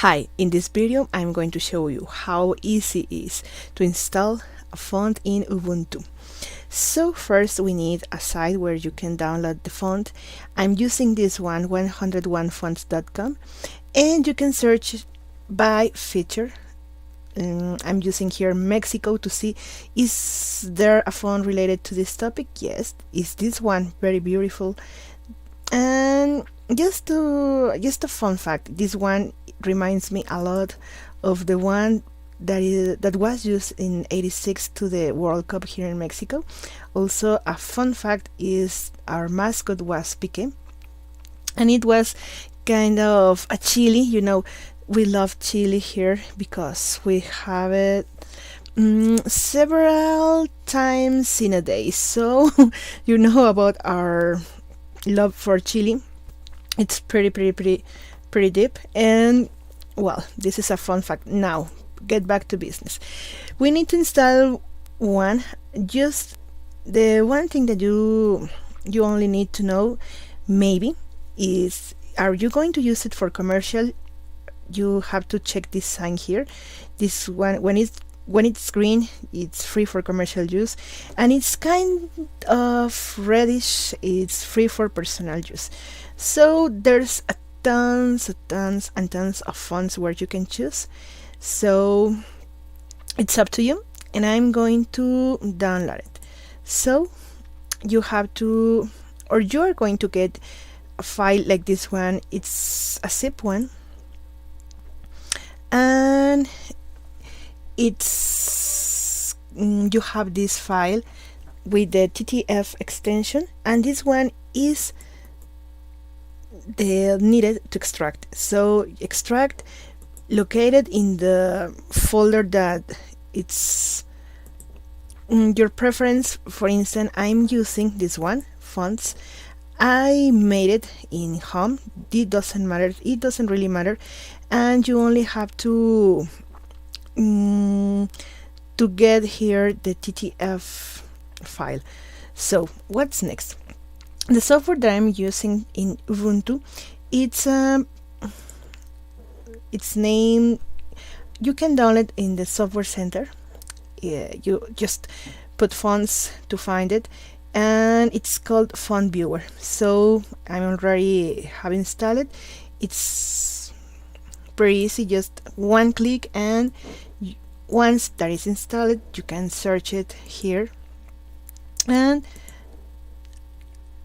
Hi, in this video I'm going to show you how easy it is to install a font in Ubuntu. So first we need a site where you can download the font. I'm using this one, 101fonts.com, and you can search by feature. I'm using here Mexico to see is there a font related to this topic. Yes, is this one very beautiful. And just a fun fact, this one reminds me a lot of the one that was used in '86 to the World Cup here in Mexico. Also, a fun fact is our mascot was Piqué, and it was kind of a chili. You know, we love chili here because we have it several times in a day. So you know about our love for chili. It's pretty deep. And well, this is a fun fact. Now get back to business. We need to install one. Just the one thing that you only need to know maybe is, are you going to use it for commercial? You have to check this sign here. This one, when it's green, it's free for commercial use, and it's kind of reddish, it's free for personal use. So there's tons of fonts where you can choose, so it's up to you, and I'm going to download it. So you have to, or you are going to get a file like this one. It's a zip one, and it's you have this file with the TTF extension, and this one is the needed to extract. So extract located in the folder that it's your preference. For instance, I'm using this one, fonts. I made it in home. It doesn't matter, it doesn't really matter, and you only have to get here the TTF file. So what's next? The software that I'm using in Ubuntu, it's name, you can download in the software center. You just put fonts to find it, and it's called Font Viewer. So I already have installed it. It's pretty easy, just one click, and once that is installed you can search it here, and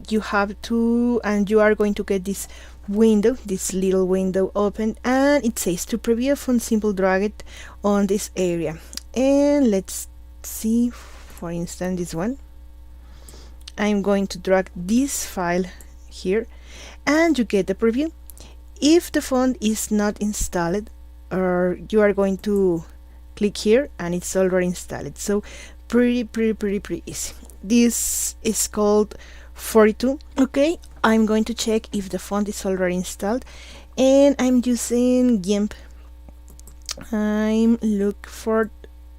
you have to, and you are going to get this window, this little window open, and it says to preview font, simple drag it on this area. And let's see, for instance, this one. I'm going to drag this file here, and you get the preview. If the font is not installed, or you are going to click here and it's already installed. So pretty easy. This is called 42. Okay, I'm going to check if the font is already installed, and I'm using GIMP. I'm look for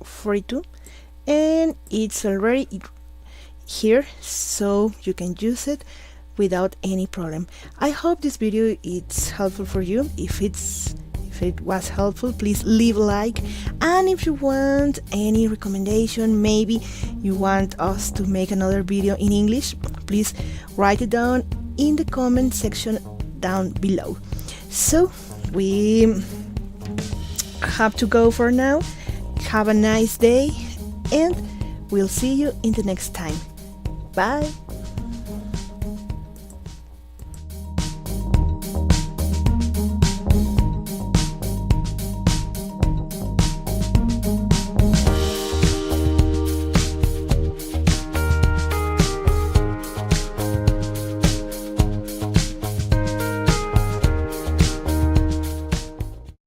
42, and it's already here, so you can use it without any problem. I hope this video is helpful for you. If it was helpful, please leave a like, and if you want any recommendation, maybe you want us to make another video in English, please write it down in the comment section down below. So we have to go for now. Have a nice day, and we'll see you in the next time. Bye.